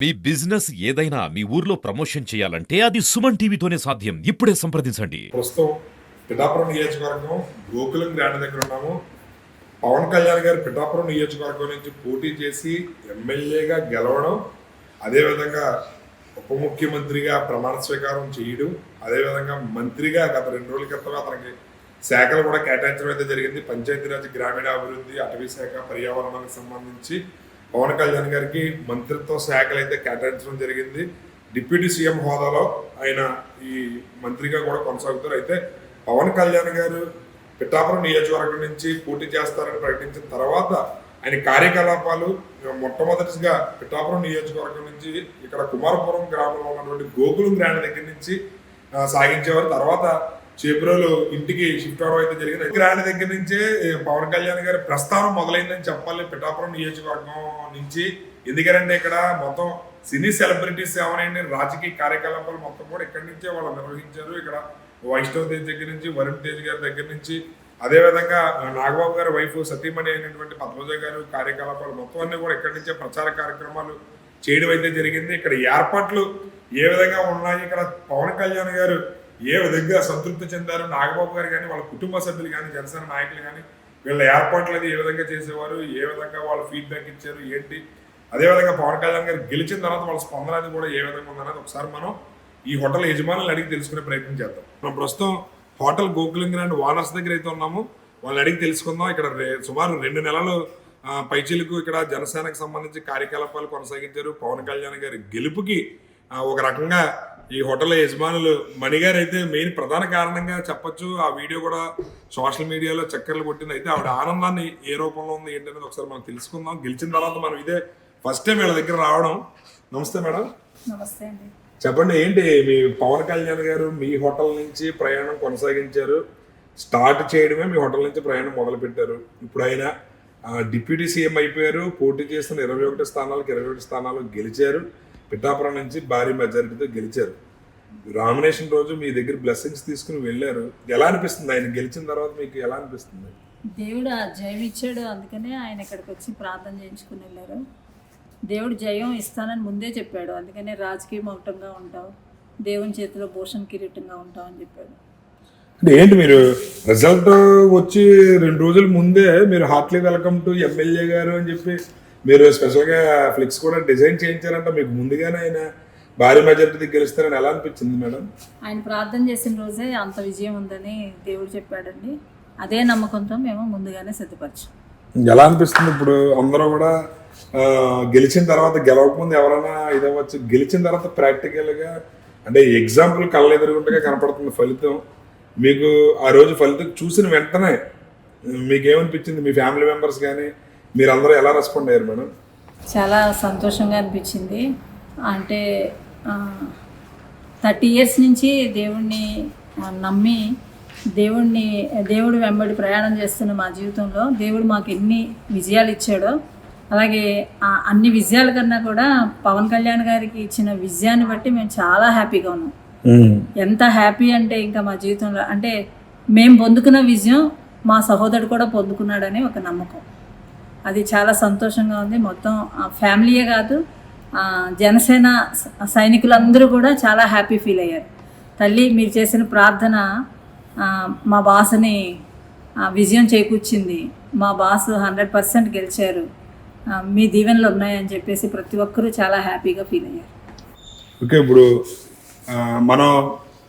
మీ business ఏదైనా మీ ఊర్లో promotion చేయాలంటే అది సుమన్ టీవీతోనే సాధ్యం. ఇప్పుడే సంప్రదించండి. ప్రస్తుతం పిఠాపురం నియోజకవర్గం గోకులం గ్రాండ్ దగ్గర ఉన్నాము. పవన్ కళ్యాణ్ గారు పిఠాపురం నియోజకవర్గం నుంచి పోటీ చేసి ఎమ్మెల్యేగా గెలవడం, అదేవిధంగా ఉప ముఖ్యమంత్రిగా ప్రమాణ స్వీకారం చేయడం, అదేవిధంగా మంత్రిగా గత 2 రోజుల క్రితం అతనికి శాఖలు కూడా కేటాయించడం అయితే జరిగింది. పంచాయతీరాజ్, గ్రామీణాభివృద్ధి, అటవీ శాఖ, పర్యావరణానికి సంబంధించి పవన్ కళ్యాణ్ గారికి మంత్రిత్వ శాఖలు అయితే కేటాయించడం జరిగింది. డిప్యూటీ సీఎం హోదాలో ఆయన ఈ మంత్రిగా కూడా కొనసాగుతారు. అయితే పవన్ కళ్యాణ్ గారు పిఠాపురం నియోజకవర్గం నుంచి పోటీ చేస్తారని ప్రకటించిన తర్వాత ఆయన కార్యకలాపాలు మొట్టమొదటిగా పిఠాపురం నియోజకవర్గం నుంచి ఇక్కడ కుమారపురం గ్రామంలో ఉన్నటువంటి గోకులం గ్రాండ్ దగ్గర నుంచి సాగించేవారు. తర్వాత చేబ్రోలు ఇంటికి షిఫ్ట్ అవడం అయితే జరిగింది. గ్రాండ్ దగ్గర నుంచే పవన్ కళ్యాణ్ గారి ప్రస్థానం మొదలైందని చెప్పాలి పిఠాపురం నియోజకవర్గం నుంచి. ఎందుకంటే ఇక్కడ మొత్తం సినీ సెలబ్రిటీస్ ఎవరైనా రాజకీయ కార్యకలాపాలు మొత్తం కూడా ఇక్కడి నుంచే వాళ్ళు నిర్వహించారు. ఇక్కడ వైష్ణవ్ తేజ్ దగ్గర నుంచి, వరుణ్ తేజ్ గారి దగ్గర నుంచి, అదేవిధంగా నాగబాబు గారి వైఫ్ సతీమణి అయినటువంటి పద్మజ గారు కార్యకలాపాలు మొత్తం అన్ని కూడా ఇక్కడి నుంచే ప్రచార కార్యక్రమాలు చేయడం అయితే జరిగింది. ఇక్కడ ఏర్పాట్లు ఏ విధంగా ఉన్నాయి, ఇక్కడ పవన్ కళ్యాణ్ గారు ఏ విధంగా సంతృప్తి చెందారు, నాగబాబు గారు కానీ వాళ్ళ కుటుంబ సభ్యులు కానీ జనసేన నాయకులు కానీ వీళ్ళ ఏర్పాట్లు అది ఏ విధంగా చేసేవారు, ఏ విధంగా వాళ్ళు ఫీడ్బ్యాక్ ఇచ్చారు ఏంటి, అదేవిధంగా పవన్ కళ్యాణ్ గారు గెలిచిన తర్వాత వాళ్ళ స్పందన అది కూడా ఏ విధంగా ఉందన్నది ఒకసారి మనం ఈ హోటల్ యజమానులను అడిగి తెలుసుకునే ప్రయత్నం చేద్దాం. మనం ప్రస్తుతం హోటల్ గోకులం గ్రాండ్ ఓనర్స్ దగ్గర అయితే ఉన్నాము. వాళ్ళని అడిగి తెలుసుకుందాం. ఇక్కడ సుమారు 2 నెలలు పైచీలకు ఇక్కడ జనసేనకు సంబంధించి కార్యకలాపాలు కొనసాగించారు. పవన్ కళ్యాణ్ గారి గెలుపుకి ఒక రకంగా ఈ హోటల్ యజమానులు మణిగారు అయితే మెయిన్ ప్రధాన కారణంగా చెప్పొచ్చు. ఆ వీడియో కూడా సోషల్ మీడియాలో చక్కర్లు కొట్టింది. అయితే ఆవిడ ఆనందాన్ని ఏ రూపంలో ఉంది ఏంటనేది ఒకసారి మనం తెలుసుకుందాం. గెలిచిన తర్వాత మనం ఇదే ఫస్ట్ టైం వీళ్ళ దగ్గర రావడం. నమస్తే మేడం. నమస్తే అండి. చెప్పండి, ఏంటి మీ పవన్ కళ్యాణ్ గారు మీ హోటల్ నుంచి ప్రయాణం కొనసాగించారు, స్టార్ట్ చేయడమే మీ హోటల్ నుంచి ప్రయాణం మొదలుపెట్టారు. ఇప్పుడు ఆయన డిప్యూటీ సీఎం అయిపోయారు. పోటీ చేసిన 21 స్థానాలకు 21 స్థానాలు గెలిచారు. పిఠాపురం నుంచి భారీ మెజారిటీతో గెలిచారు. నామినేషన్ రోజు మీ దగ్గర బ్లెస్సింగ్స్ తీసుకుని వెళ్ళారు. ఎలా అనిపిస్తుంది ఆయన గెలిచిన తర్వాత మీకు ఎలా అనిపిస్తుంది? దేవుడు ఆ జయం ఇచ్చాడు, అందుకనే ఆయన ఇక్కడికి వచ్చి ప్రార్థన చేయించుకుని వెళ్ళారు. దేవుడు జయం ఇస్తానని ముందే చెప్పాడు, అందుకనే రాజకీయ మౌటంగా ఉంటావు, దేవుని చేతిలో భూషణ్ కిరీటంగా ఉంటావు అని చెప్పాడు. అంటే ఏంటి మీరు రిజల్ట్ వచ్చి 2 రోజుల ముందే మీరు హార్ట్లీ వెల్కమ్ టు ఎమ్మెల్యే గారు అని చెప్పి మీరు స్పెషల్గా ఫ్లెక్స్ కూడా డిజైన్ చేయించారంట. మీకు ముందుగానే ఆయన భారీ మెజారిటీ గెలుస్తారని ఎలా అనిపించింది మేడం? ఆయన ప్రార్థన చేసిన రోజే అంత విజయం ఉందని దేవుడు చెప్పాడండి. అదే నమ్మకంతో మేము ముందుగానే సిద్ధపరచాం. ఎలా అనిపిస్తుంది ఇప్పుడు? అందరూ కూడా గెలిచిన తర్వాత, గెలవకముందు ఎవరైనా ఇదవచ్చు, గెలిచిన తర్వాత ప్రాక్టికల్గా అంటే ఎగ్జాంపుల్ కళ్ళ ఎదురుగుంటగా కనపడుతుంది ఫలితం. మీకు ఆ రోజు ఫలితం చూసిన వెంటనే మీకేమనిపించింది? మీ ఫ్యామిలీ మెంబర్స్ కానీ మీరందరూ ఎలా రెస్పాండ్ అయ్యారు మేడం? చాలా సంతోషంగా అనిపించింది. అంటే 30 years నుంచి దేవుణ్ణి నమ్మి దేవుడు వెంబడి ప్రయాణం చేస్తున్న మా జీవితంలో దేవుడు మాకు ఎన్ని విజయాలు ఇచ్చాడో, అలాగే అన్ని విజయాల కన్నా కూడా పవన్ కళ్యాణ్ గారికి ఇచ్చిన విజయాన్ని బట్టి మేము చాలా హ్యాపీగా ఉన్నాం. ఎంత హ్యాపీ అంటే ఇంకా మా జీవితంలో అంటే మేము పొందుకున్న విజయం మా సహోదరుడు కూడా పొందుకున్నాడని ఒక నమ్మకం. అది చాలా సంతోషంగా ఉంది. మొత్తం ఫ్యామిలీయే కాదు, జనసేన సైనికులందరూ కూడా చాలా హ్యాపీ ఫీల్ అయ్యారు. తల్లి మీరు చేసిన ప్రార్థన మా బాస్ని విజయం చేకూర్చింది, మా బాస్ 100% గెలిచారు, మీ దీవెనలు ఉన్నాయని చెప్పేసి ప్రతి ఒక్కరూ చాలా హ్యాపీగా ఫీల్ అయ్యారు. ఓకే, ఇప్పుడు మనం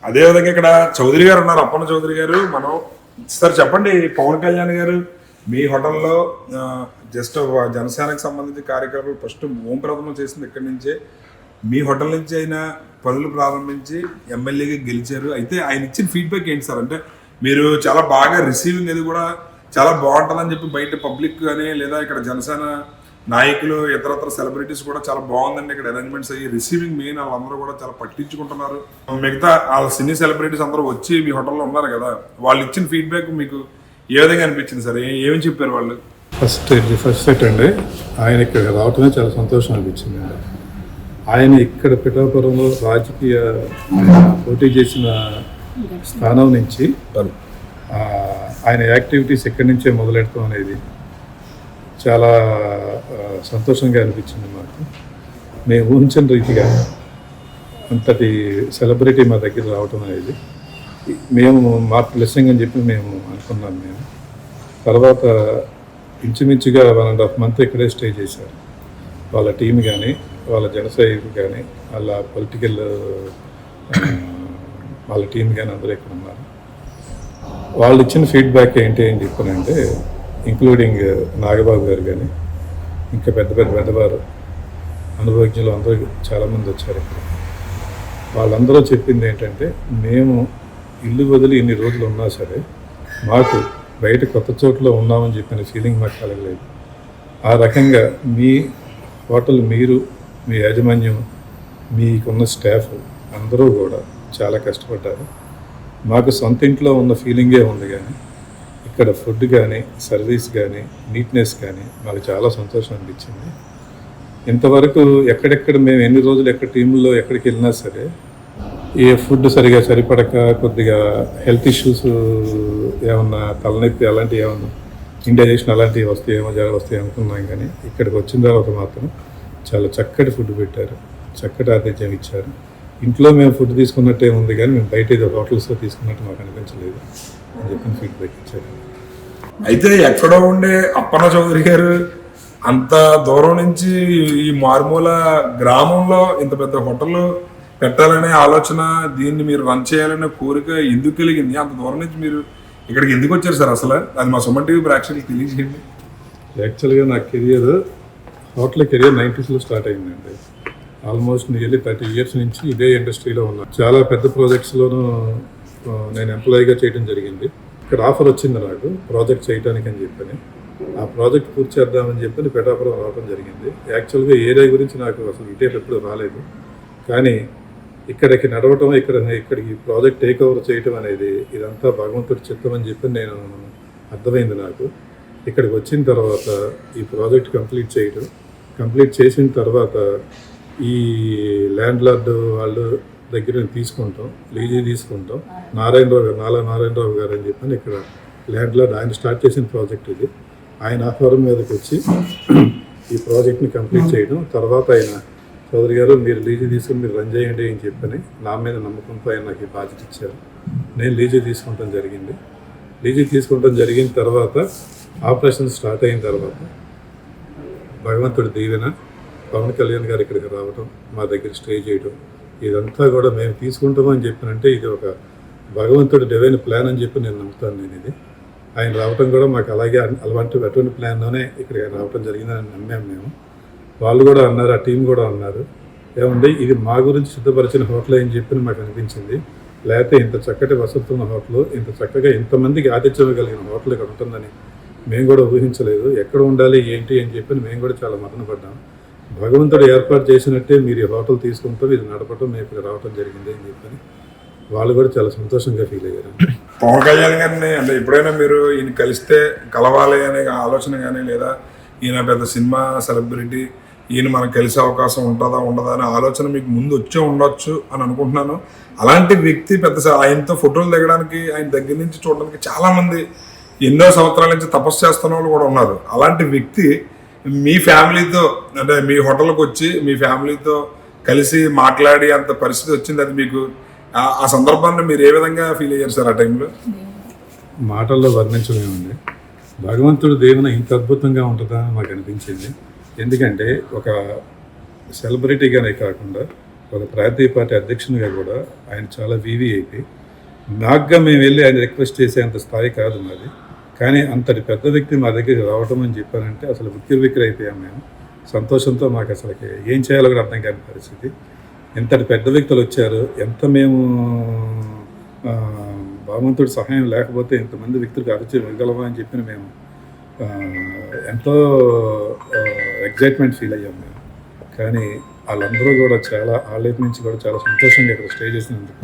అదేవిధంగా ఇక్కడ చౌదరి గారు ఉన్నారు, అప్పన్న చౌదరి గారు. మనం సార్ చెప్పండి, పవన్ కళ్యాణ్ గారు మీ హోటల్లో జస్ట్ జనసేనకు సంబంధించి కార్యక్రమాలు ఫస్ట్ ఓంప్రథమం చేసింది ఇక్కడి నుంచే. మీ హోటల్ నుంచి ఆయన పనులు ప్రారంభించి ఎమ్మెల్యేగా గెలిచారు. అయితే ఆయన ఇచ్చిన ఫీడ్బ్యాక్ ఏంటి సార్? అంటే మీరు చాలా బాగా రిసీవింగ్ అది కూడా చాలా బాగుంటుందని చెప్పి బయట పబ్లిక్ కానీ లేదా ఇక్కడ జనసేన నాయకులు ఇతరత్ర సెలబ్రిటీస్ కూడా చాలా బాగుందండి ఇక్కడ అరేంజ్మెంట్స్ అయ్యి, రిసీవింగ్ మెయిన్ వాళ్ళందరూ కూడా చాలా పట్టించుకుంటున్నారు. మిగతా వాళ్ళ సినీ సెలబ్రిటీస్ అందరూ వచ్చి మీ హోటల్లో ఉన్నారు కదా, వాళ్ళు ఇచ్చిన ఫీడ్బ్యాక్ మీకు ఏ విధంగా అనిపించింది సార్? ఏమని చెప్పారు వాళ్ళు? ఫస్ట్ సెట్ అండి, ఆయన ఇక్కడ రావటమే చాలా సంతోషం అనిపించింది అండి. ఆయన ఇక్కడ పిఠాపురంలో రాజకీయ పోటీ చేసిన స్థానం నుంచి ఆయన యాక్టివిటీస్ ఎక్కడి నుంచే మొదలెడతాం అనేది చాలా సంతోషంగా అనిపించింది మాకు. మేము ఊహించిన రీతిగా అంతటి సెలబ్రిటీ మా దగ్గర రావటం అనేది మేము మా బ్లెస్సింగ్ అని చెప్పి మేము అనుకున్నాం. మేము తర్వాత ఇంచుమించుగా 1.5 month ఇక్కడే స్టే చేశారు. వాళ్ళ టీం కానీ, వాళ్ళ జనసైనికులు కానీ, వాళ్ళ పొలిటికల్ వాళ్ళ టీం కానీ అందరూ ఇక్కడ ఉన్నారు. వాళ్ళు ఇచ్చిన ఫీడ్బ్యాక్ ఏంటి అని చెప్పానంటే, ఇంక్లూడింగ్ నాగబాబు గారు కానీ, ఇంకా పెద్దవారు అనుభవజ్ఞులు అందరూ చాలామంది వచ్చారు ఇక్కడ. వాళ్ళందరూ చెప్పింది ఏంటంటే, మేము ఇల్లు వదిలి ఇన్ని రోజులు ఉన్నా సరే మాకు బయట కొత్త చోట్ల ఉన్నామని చెప్పిన ఫీలింగ్ మాకు కలగలేదు. ఆ రకంగా మీ హోటల్, మీరు, మీ యాజమాన్యం, మీకున్న స్టాఫ్ అందరూ కూడా చాలా కష్టపడ్డారు. మాకు సొంత ఇంట్లో ఉన్న ఫీలింగే ఉంది, కానీ ఇక్కడ ఫుడ్ కానీ, సర్వీస్ కానీ, నీట్నెస్ కానీ మాకు చాలా సంతోషం అనిపించింది. ఇంతవరకు ఎక్కడెక్కడ మేము ఎన్ని రోజులు ఎక్కడ టీంలో ఎక్కడికి వెళ్ళినా సరే ఏ ఫుడ్ సరిగా సరిపడక కొద్దిగా హెల్త్ ఇష్యూస్ ఏమన్నా, తలనొప్పి అలాంటివి ఏమన్నా, ఇండైజెషన్ అలాంటివి వస్తాయి అనుకున్నాం. కానీ ఇక్కడికి వచ్చిన తర్వాత మాత్రం చాలా చక్కటి ఫుడ్ పెట్టారు, చక్కటి ఆతిథ్యం ఇచ్చారు. ఇంట్లో మేము ఫుడ్ తీసుకున్నట్టే ఉంది, కానీ మేము బయట ఏదో హోటల్స్లో తీసుకున్నట్టు మాకు అనిపించలేదు అని చెప్పిన ఫీడ్బ్యాక్ ఇచ్చారు. అయితే ఎక్కడో ఉండే అప్పన్న చౌదరి గారు అంత దూరం నుంచి ఈ మారుమూల గ్రామంలో ఇంత పెద్ద హోటల్ పెట్టాలనే ఆలోచన, దీన్ని మీరు రన్ చేయాలనే కోరిక ఎందుకు కలిగింది? అంత దూరం నుంచి మీరు ఇక్కడికి ఎందుకు వచ్చారు సార్? అసలు అది మా సుమన్ టీవీ ప్రేక్షకులకు తెలియజేయండి. యాక్చువల్గా నా హోటల్ కెరియర్ 90s స్టార్ట్ అయిందండి. ఆల్మోస్ట్ నియర్లీ 30 years నుంచి ఇదే ఇండస్ట్రీలో ఉన్నాను. చాలా పెద్ద ప్రాజెక్ట్స్లోనూ నేను ఎంప్లాయీగా చేయడం జరిగింది. ఇక్కడ ఆఫర్ వచ్చింది నాకు ప్రాజెక్ట్ చేయడానికి అని చెప్పని. ఆ ప్రాజెక్ట్ పూర్తి చేద్దామని చెప్పని పిఠాపురం రావడం జరిగింది. యాక్చువల్గా ఏరియా గురించి నాకు అసలు ఇటే ఎప్పుడు రాలేదు, కానీ ఇక్కడికి నడవటం, ఇక్కడికి ప్రాజెక్ట్ టేక్ ఓవర్ చేయటం అనేది ఇదంతా భగవంతుడి చిత్తం అని చెప్పి నేను అర్థమైంది నాకు. ఇక్కడికి వచ్చిన తర్వాత ఈ ప్రాజెక్ట్ కంప్లీట్ చేసిన తర్వాత ఈ ల్యాండ్ లార్డ్ వాళ్ళు దగ్గర తీసుకుంటాం, లీజీ తీసుకుంటాం. నారాయణరావు గారు అని చెప్పని ఇక్కడ ల్యాండ్ లార్డ్, ఆయన స్టార్ట్ చేసిన ప్రాజెక్ట్ ఇది. ఆయన ఆహ్వానం మీదకి వచ్చి ఈ ప్రాజెక్ట్ని కంప్లీట్ చేయడం. తర్వాత ఆయన చౌదరి గారు మీరు లీజు తీసుకుని మీరు రన్ చేయండి అని చెప్పని నా మీద నమ్మకంతో ఆయన నాకు ఈ బాధ్యత ఇచ్చారు. నేను లీజు తీసుకుంటాం జరిగిన తర్వాత ఆపరేషన్ స్టార్ట్ అయిన తర్వాత భగవంతుడి దీవెన, పవన్ కళ్యాణ్ గారు ఇక్కడికి రావడం, మా దగ్గర స్టే చేయడం, ఇదంతా కూడా మేము తీసుకుంటామని చెప్పినంటే ఇది ఒక భగవంతుడి డివైన్ ప్లాన్ అని చెప్పి నేను నమ్ముతాను. నేను ఇది ఆయన రావటం కూడా మాకు అలాగే అటువంటి ప్లాన్లోనే ఇక్కడికి రావటం జరిగిందని నమ్మాము మేము. వాళ్ళు కూడా అన్నారు, ఆ టీం కూడా అన్నారు, ఏమండి ఇది మా గురించి సిద్ధపరిచిన హోటల్ అని చెప్పి మాకు అనిపించింది. లేకపోతే ఇంత చక్కటి వసతులు ఉన్న హోటల్, ఇంత చక్కగా ఇంతమందికి ఆతిథ్యం కలిగిన హోటల్ ఇక్కడ ఉంటుందని మేము కూడా ఊహించలేదు. ఎక్కడ ఉండాలి ఏంటి అని చెప్పి మేము కూడా చాలా మదన పడ్డాం. భగవంతుడు ఏర్పాటు చేసినట్టే మీరు ఈ హోటల్ తీసుకుంటాం, ఇది నడపటం, మేము ఇక్కడ రావటం జరిగింది అని చెప్పని వాళ్ళు కూడా చాలా సంతోషంగా ఫీల్ అయ్యారు. పవన్ కళ్యాణ్ గారిని అంటే ఎప్పుడైనా మీరు ఈయన కలిస్తే కలవాలి అనే ఆలోచన కానీ, లేదా ఈయన పెద్ద సినిమా సెలబ్రిటీ, ఈయన మనకు కలిసే అవకాశం ఉంటుందా ఉండదా అనే ఆలోచన మీకు ముందు వచ్చే ఉండొచ్చు అని అనుకుంటున్నాను. అలాంటి వ్యక్తి ఆయనతో ఫోటోలు దిగడానికి, ఆయన దగ్గర నుంచి చూడడానికి చాలామంది ఎన్నో సంవత్సరాల నుంచి తపస్సు చేస్తున్న వాళ్ళు కూడా ఉన్నారు. అలాంటి వ్యక్తి మీ ఫ్యామిలీతో అంటే మీ హోటల్కి వచ్చి మీ ఫ్యామిలీతో కలిసి మాట్లాడి అంత పరిస్థితి వచ్చింది. అది మీకు ఆ సందర్భాన్ని మీరు ఏ విధంగా ఫీల్ అయ్యారు సార్ ఆ టైంలో? మాటల్లో వర్ణించలేమండి. భగవంతుడు దేవున ఇంత అద్భుతంగా ఉంటుందా అని మాకు అనిపించింది. ఎందుకంటే ఒక సెలబ్రిటీగానే కాకుండా ఒక ప్రాంతీయ పార్టీ అధ్యక్షునిగా కూడా ఆయన చాలా వీవీఐపీ. నాకుగా మేము వెళ్ళి ఆయన రిక్వెస్ట్ చేసేంత స్థాయి కాదు మాది, కానీ అంతటి పెద్ద వ్యక్తి మా దగ్గరికి రావటం అని చెప్పారంటే అసలు విక్కిరి అయిపోయాం మేము. సంతోషంతో మాకు అసలుకి ఏం చేయాలో కూడా అర్థం కాని పరిస్థితి. ఎంతటి పెద్ద వ్యక్తులు వచ్చారు, ఎంత మేము భగవంతుడి సహాయం లేకపోతే ఇంతమంది వ్యక్తులకు అరిచి వెళ్ళగలమా అని చెప్పి మేము ఎంతో ఎగ్జైట్మెంట్ ఫీల్ అయ్యాం మేము. కానీ వాళ్ళందరూ కూడా చాలా వాళ్ళైపు నుంచి కూడా చాలా సంతోషంగా ఇక్కడ స్టే చేసినందుకు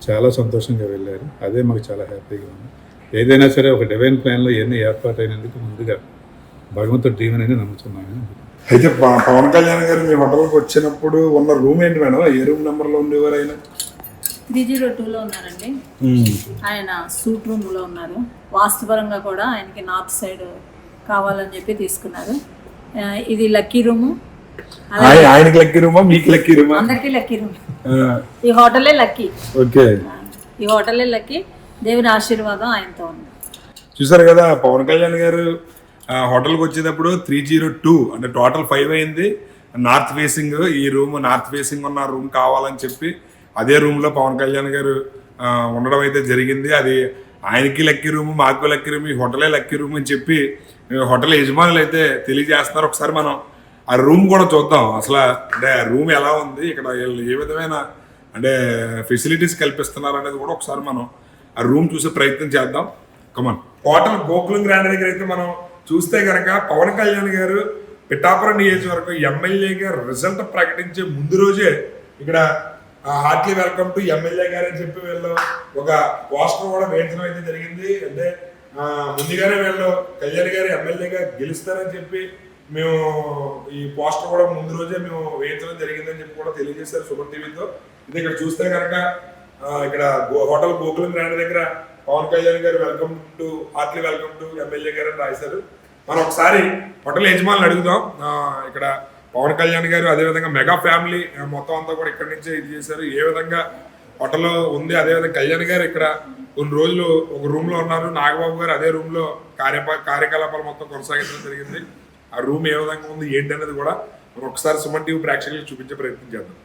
చాలా సంతోషంగా వెళ్ళారు. అదే మాకు చాలా హ్యాపీగా ఉంది. ఏదైనా సరే ఒక డివైన్ ప్లాన్లో ఎన్ని ఏర్పాటు అయినందుకు ముందుగా భగవంతుడి దీవెన అని నమ్ముతున్నాను. అయితే పవన్ కళ్యాణ్ గారు మీ హోటల్కి వచ్చినప్పుడు ఉన్న రూమ్ ఏంటి మేడం? ఏ రూమ్ నెంబర్లో ఉండేవారు ఆయన? 302లో ఉన్నారండి. ఆయన సూట్ రూమ్లో ఉన్నారు. వాస్తుపరంగా కూడా ఆయనకి నార్త్ సైడ్ కావాలని చెప్పి తీసుకున్నారు. ఇది లక్కీ రూము. ఆయనకి లక్కీ రూమా, మీకు లక్కీ రూమా? అందరికీ లక్కీ రూమ్. ఈ హోటలే లక్కీ. ఓకే, ఈ హోటలే లక్కీ. దేవుని ఆశీర్వాదం ఆయనతో ఉంది. చూసారు కదా పవన్ కళ్యాణ్ గారు హోటల్కి వచ్చేటప్పుడు 302 అంటే టోటల్ 5 అయింది. నార్త్ ఫేసింగ్, ఈ రూమ్ నార్త్ ఫేసింగ్ ఉన్న రూమ్ కావాలని చెప్పి అదే రూమ్లో పవన్ కళ్యాణ్ గారు ఉండడం అయితే జరిగింది. అది ఆయనకి లక్కీ రూమ్, మాకు లక్కీ రూమ్, ఈ హోటలే లక్కీ రూమ్ అని చెప్పి హోటల్ యజమానులు అయితే తెలియజేస్తున్నారు. ఒకసారి మనం ఆ రూమ్ కూడా చూద్దాం. అసలు అంటే రూమ్ ఎలా ఉంది, ఇక్కడ ఏ విధమైన అంటే ఫెసిలిటీస్ కల్పిస్తున్నారు అనేది కూడా ఒకసారి మనం ఆ రూమ్ చూసే ప్రయత్నం చేద్దాం. కమన్. హోటల్ గోకులం గ్రాండ్ దగ్గర అయితే మనం చూస్తే కనుక పవన్ కళ్యాణ్ గారు పిఠాపురం నియోజకవర్గం ఎమ్మెల్యేగా రిజల్ట్ ప్రకటించే ముందు రోజే ఇక్కడ హార్ట్లీ వెల్కమ్ టు ఎమ్మెల్యే గారు అని చెప్పి వీళ్ళు ఒక పోస్టర్ కూడా వేయించడం అయితే జరిగింది. అంటే ముందుగానే వీళ్ళు కళ్యాణ్ గారు ఎమ్మెల్యేగా గెలుస్తారని చెప్పి మేము ఈ పోస్టర్ కూడా ముందు రోజే మేము వేయించడం జరిగిందని చెప్పి కూడా తెలియజేశారు సుమన్ టీవీతో. ఇది ఇక్కడ చూస్తే కనుక ఇక్కడ హోటల్ గోకులం గ్రాండ్ దగ్గర పవన్ కళ్యాణ్ గారు హార్ట్లీ వెల్కమ్ టు ఎమ్మెల్యే గారు అని రాశారు. మనం ఒకసారి హోటల్ యజమానులు అడుగుదాం. ఇక్కడ పవన్ కళ్యాణ్ గారు అదేవిధంగా మెగా ఫ్యామిలీ మొత్తం అంతా కూడా ఇక్కడి నుంచే ఇది చేశారు. ఏ విధంగా హోటల్ ఉంది, అదేవిధంగా కళ్యాణ్ గారు ఇక్కడ కొన్ని రోజులు ఒక రూమ్ లో ఉన్నారు, నాగబాబు గారు అదే రూమ్ లో కార్యకలాపాలు మొత్తం కొనసాగించడం జరిగింది. ఆ రూమ్ ఏ విధంగా ఉంది ఏంటి అనేది కూడా మనం ఒకసారి సుమన్ టీవీ ప్రేక్షకులకు చూపించే ప్రయత్నం చేద్దాం.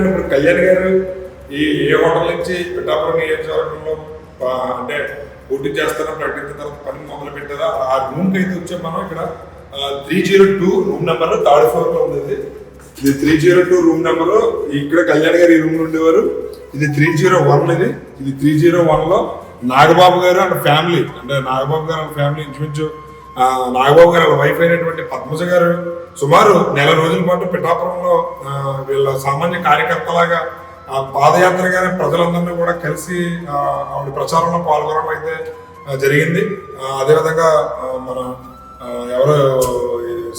ఇప్పుడు కళ్యాణ్ గారు ఈ ఏ హోటల్ నుంచి పిఠాపురం నియోజకవర్గంలో అంటే పోటీ చేస్తారని ప్రకటించిన తర్వాత పని మొదలు పెట్టారా ఆ రూమ్ కి అయితే వచ్చాం మనం. ఇక్కడ 302 రూమ్ నెంబర్ 3rd floor లో ఉంది. ఇది 302 రూమ్ నెంబర్. ఇక్కడ కళ్యాణ్ గారు ఈ రూమ్ లో ఉండేవారు. ఇది 301 ఇది 301 లో నాగబాబు గారు అండ్ ఫ్యామిలీ, అంటే నాగబాబు గారు అండ్ ఫ్యామిలీ ఇంచుమించు నాగబాబు గారు వైఫ్ అయినటువంటి పద్మజ గారు సుమారు 1 నెల రోజుల పాటు పిఠాపురంలో వీళ్ళ సామాన్య కార్యకర్తలాగా పాదయాత్రగానే ప్రజలందరినీ కూడా కలిసి ఆవిడ ప్రచారంలో పాల్గొనడం అయితే జరిగింది. అదేవిధంగా మన ఎవరు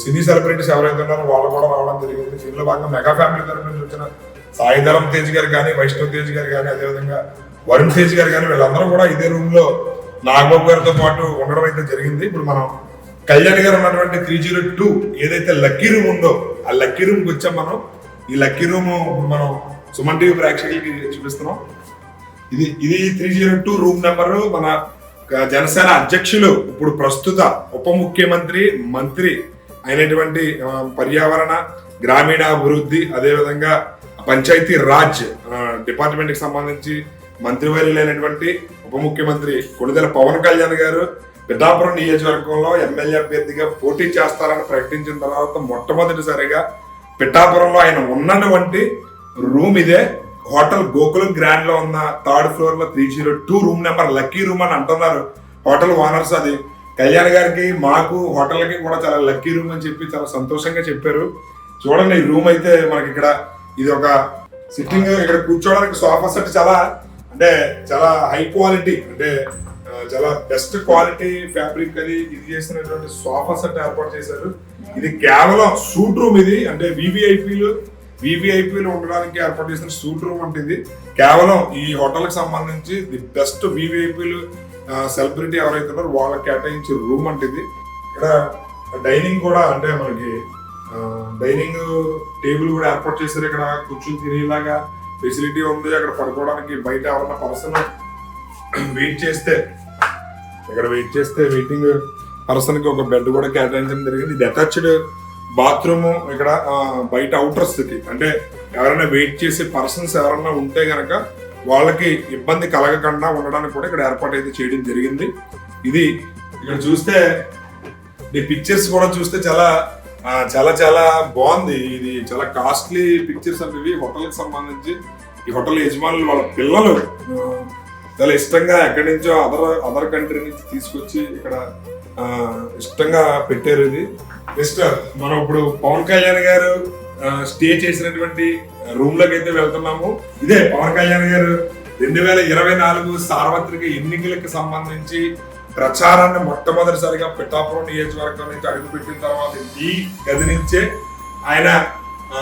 సినీ సెలబ్రిటీస్ ఎవరైతే ఉన్నారో వాళ్ళు కూడా రావడం జరిగింది. దీనిలో భాగంగా మెగా ఫ్యామిలీ తరఫు నుంచి వచ్చిన సాయిధరం తేజ్ గారు కానీ, వైష్ణవ్ తేజ్ గారు కానీ, అదేవిధంగా వరుణ్ తేజ్ గారు కానీ వీళ్ళందరూ కూడా ఇదే రూమ్ లో నాగబాబు గారితో పాటు ఉండడం అయితే జరిగింది. ఇప్పుడు మనం కళ్యాణ్ గారు ఉన్నటువంటి 302 ఏదైతే లక్కీ రూమ్ ఉందో ఆ లక్కీ రూమ్ కి వచ్చాం మనం. ఈ లక్కీ రూమ్ మనం సుమన్ టీవీ ప్రేక్షకులకి చూపిస్తున్నాం. ఇది 302 రూమ్ నెంబరు. మన జనసేన అధ్యక్షులు ఇప్పుడు ప్రస్తుత ఉప ముఖ్యమంత్రి మంత్రి అయినటువంటి పర్యావరణ గ్రామీణాభివృద్ధి అదేవిధంగా పంచాయతీ రాజ్ డిపార్ట్మెంట్ కి సంబంధించి మంత్రివర్యులైనటువంటి ఉప ముఖ్యమంత్రి కొణిదెల పవన్ కళ్యాణ్ గారు పిఠాపురం నియోజకవర్గంలో ఎమ్మెల్యే అభ్యర్థిగా పోటీ చేస్తారని ప్రకటించిన తర్వాత మొట్టమొదటిసారిగా పిఠాపురంలో ఆయన ఉన్నటువంటి రూమ్ ఇదే. హోటల్ గోకులం గ్రాండ్ లో ఉన్న 3rd floor లో 302 రూమ్ నెంబర్ లక్కీ రూమ్ అని అంటున్నారు హోటల్ ఓనర్స్. అది కళ్యాణ్ గారికి మాకు హోటల్కి కూడా చాలా లక్కీ రూమ్ అని చెప్పి చాలా సంతోషంగా చెప్పారు. చూడండి ఈ రూమ్ అయితే మనకి ఇక్కడ ఇది ఒక సిట్టింగ్, ఇక్కడ కూర్చోవడానికి సోఫా సెట్ చాలా హై క్వాలిటీ, అంటే చాలా బెస్ట్ క్వాలిటీ ఫ్యాబ్రిక్ అది ఇది చేసినటువంటి సోఫా సెట్ ఏర్పాటు చేశారు. ఇది కేవలం సూట్ రూమ్. ఇది అంటే వివిఐపీలు ఉండడానికి ఏర్పాటు చేసిన సూట్ రూమ్ అంటే ఇది కేవలం ఈ హోటల్ కి సంబంధించి ది బెస్ట్ వివిఐపీలు సెలబ్రిటీ ఎవరైతే ఉన్నారో వాళ్ళకి కేటాయించే రూమ్ అంటే ఇది. ఇక్కడ డైనింగ్ కూడా అంటే మనకి డైనింగ్ టేబుల్ కూడా ఏర్పాటు చేశారు. ఇక్కడ కూర్చుని తినేలాగా ఫెసిలిటీ ఉంది. అక్కడ పడుకోవడానికి బయట ఎవరన్నా పర్సన్ వెయిట్ చేస్తే వెయిటింగ్ పర్సన్ కి ఒక బెడ్ కూడా కేటాయించడం జరిగింది. ఇది అటాచ్డ్ బాత్రూమ్. ఇక్కడ బయట అవుటర్స్ కి అంటే ఎవరైనా వెయిట్ చేసే పర్సన్స్ ఎవరైనా ఉంటే గనక వాళ్ళకి ఇబ్బంది కలగకుండా ఉండడానికి కూడా ఇక్కడ ఏర్పాటు అయితే చేయడం జరిగింది. ఇది ఇక్కడ చూస్తే ఈ పిక్చర్స్ కూడా చూస్తే చాలా చాలా చాలా బాగుంది. ఇది చాలా కాస్ట్లీ పిక్చర్స్ అంటే ఇవి హోటల్ కి సంబంధించి. ఈ హోటల్ యజమానులు వాళ్ళ పిల్లలు చాలా ఇష్టంగా ఎక్కడి నుంచో అదర్ కంట్రీ నుంచి తీసుకొచ్చి ఇక్కడ ఇష్టంగా పెట్టారు. ఇది నెక్స్ట్ మనం ఇప్పుడు పవన్ కళ్యాణ్ గారు స్టే చేసినటువంటి రూమ్ లోకి అయితే వెళ్తున్నాము. ఇదే పవన్ కళ్యాణ్ గారు 2024 సార్వత్రిక ఎన్నికలకు సంబంధించి ప్రచారాన్ని మొట్టమొదటిసారిగా పిఠాపురం నియోజకవర్గం నుంచి అడుగుపెట్టిన తర్వాత ఈ గది నుంచే ఆయన ఆ,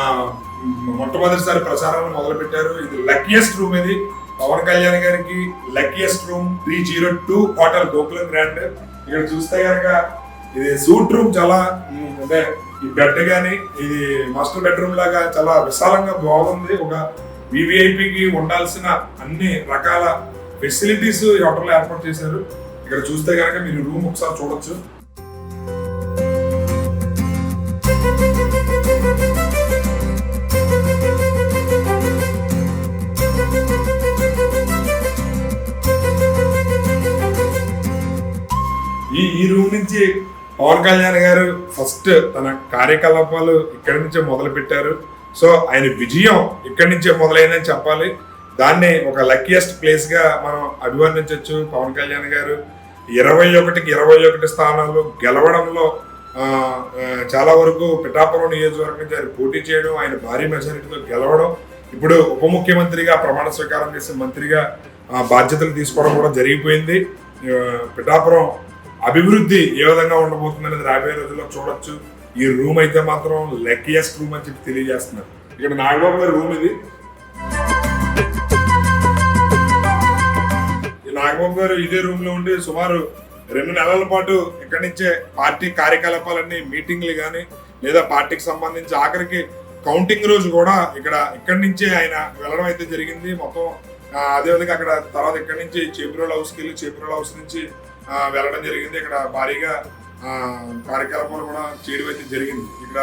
మొట్టమొదటిసారి ప్రచారాన్ని మొదలు పెట్టారు. ఇది లక్కీయెస్ట్ రూమ్, ఇది పవన్ కళ్యాణ్ గారికి luckiest room 302 hotel Gokulam grand. ఇక్కడ చూస్తే కనుక ఇది సూట్ రూమ్, చాలా అంటే ఈ బెడ్ గానీ ఇది మాస్టర్ బెడ్రూమ్ లాగా చాలా విశాలంగా బాగుంది. ఒక వివిఐపికి ఉండాల్సిన అన్ని రకాల ఫెసిలిటీస్ ఈ హోటల్లో ఏర్పాటు చేశారు. ఇక్కడ చూస్తే కనుక మీరు రూమ్ ఒకసారి చూడొచ్చు. ఈ రూమ్ నుంచి పవన్ కళ్యాణ్ గారు ఫస్ట్ తన కార్యకలాపాలు ఇక్కడి నుంచే మొదలు పెట్టారు. సో ఆయన విజయం ఇక్కడి నుంచే మొదలైందని చెప్పాలి. దాన్ని ఒక లక్కీయెస్ట్ ప్లేస్ గా మనం అభివర్ణించవచ్చు. పవన్ కళ్యాణ్ గారు 21కి 21 స్థానాలు గెలవడంలో చాలా వరకు పిఠాపురం నియోజకవర్గం నుంచి ఆయన పోటీ చేయడం, ఆయన భారీ మెజారిటీతో గెలవడం, ఇప్పుడు ఉప ముఖ్యమంత్రిగా ప్రమాణ స్వీకారం చేసే మంత్రిగా బాధ్యతలు తీసుకోవడం కూడా జరిగిపోయింది. పిఠాపురం అభివృద్ధి ఏ విధంగా ఉండబోతుందనేది రాబోయే రోజుల్లో చూడొచ్చు. ఈ రూమ్ అయితే మాత్రం లక్కీయెస్ట్ రూమ్ అని చెప్పి తెలియజేస్తున్నారు. ఇక్కడ నాగబాబు గారి రూమ్ ఇది. నాగబాబు గారు ఇదే రూమ్ లో ఉండి సుమారు 2 నెలల పాటు ఇక్కడి నుంచే పార్టీ కార్యకలాపాలన్నీ మీటింగ్లు కానీ లేదా పార్టీకి సంబంధించి ఆఖరికి కౌంటింగ్ రోజు కూడా ఇక్కడి నుంచే ఆయన వెళ్ళడం అయితే జరిగింది. మొత్తం అదేవిధంగా అక్కడ తర్వాత ఇక్కడి నుంచి చేబ్రోల్ హౌస్కి వెళ్ళి చేబ్రోల్ హౌస్ నుంచి వెళ్ళడం జరిగింది. ఇక్కడ భారీగా కార్యకలాపాలు కూడా చేయడం అయితే జరిగింది. ఇక్కడ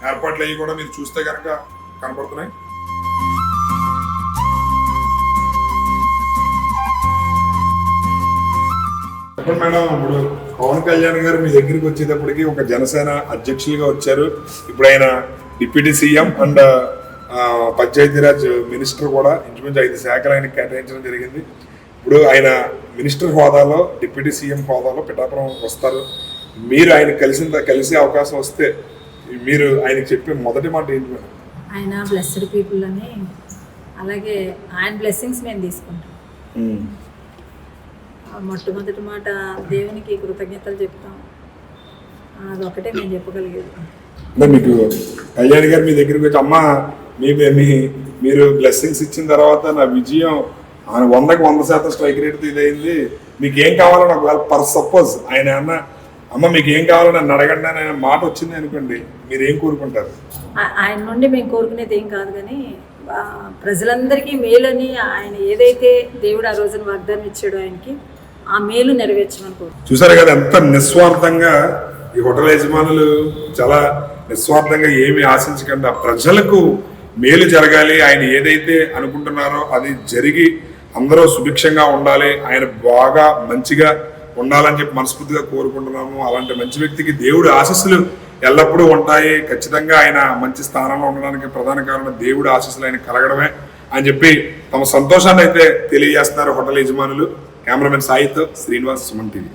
ఏర్పాట్లు అయ్యి కూడా మీరు చూస్తే కనుక కనపడుతున్నాయి. మేడం, ఇప్పుడు పవన్ కళ్యాణ్ గారు మీ దగ్గరికి వచ్చేటప్పటికి ఒక జనసేన అధ్యక్షులుగా వచ్చారు. ఇప్పుడు ఆయన deputy CM and Panchayati Raj minister కూడా ఇంచుమించు 5 శాఖలు ఆయనకి కేటాయించడం జరిగింది. ఇప్పుడు ఆయన మినిస్టర్ హోదాలో డిప్యూటీ సీఎం హోదాలో పిఠాపురం వస్తారు. మీరు ఆయన కలిసే అవకాశం వస్తే మీరు ఆయనకి చెప్పే మొదటి మాట ఏంటి మేడం? ఆయన బ్లెస్డ్ పీపుల్ అని, అలాగే ఆయన బ్లెస్సింగ్స్ మేము తీసుకుంటాం. మొట్టమొదటి మాట దేవునికి కృతజ్ఞతలు చెప్తాం. అదొకటే నేను చెప్పగలిగేది. మీకు కళ్యాణ్ గారు మీ దగ్గరికి వచ్చి అమ్మ మీరు బ్లెస్సింగ్స్ ఇచ్చిన తర్వాత నా విజయం 100% స్ట్రైక్ రేట్ ఇదైంది, మీకు ఏం కావాలని ఒకవేళ పర్ సపోజ్ ఆయన అమ్మ మీకు ఏం కావాలో నన్ను అడగండి అని మాట వచ్చింది అనుకోండి, మీరు ఏం కోరుకుంటారు? ఆయన నుండి మేము కోరుకునేది ఏం కాదు, కానీ ప్రజలందరికీ మేలని ఆయన ఏదైతే దేవుడు ఆ రోజున వాగ్దానం ఇచ్చాడో ఆయనకి ఆ మేలు నెరవేర్చమని కోరుకుంటాం. చూసారు కదా ఎంత నిస్వార్థంగా ఈ హోటల్ యజమానులు చాలా నిస్వార్థంగా ఏమి ఆశించకుండా ప్రజలకు మేలు జరగాలి, ఆయన ఏదైతే అనుకుంటున్నారో అది జరిగి అందరూ సుభిక్షంగా ఉండాలి, ఆయన బాగా మంచిగా ఉండాలని చెప్పి మనస్ఫూర్తిగా కోరుకుంటున్నాము. అలాంటి మంచి వ్యక్తికి దేవుడి ఆశీస్సులు ఎల్లప్పుడూ ఉంటాయి. ఖచ్చితంగా ఆయన మంచి స్థానంలో ఉండడానికి ప్రధాన కారణం దేవుడి ఆశీస్సులు ఆయన కలగడమే అని చెప్పి తమ సంతోషాన్ని అయితే తెలియజేస్తున్నారు హోటల్ యజమానులు. కెమెరామెన్ సాయితో శ్రీనివాస్, సుమన్ టీవీ.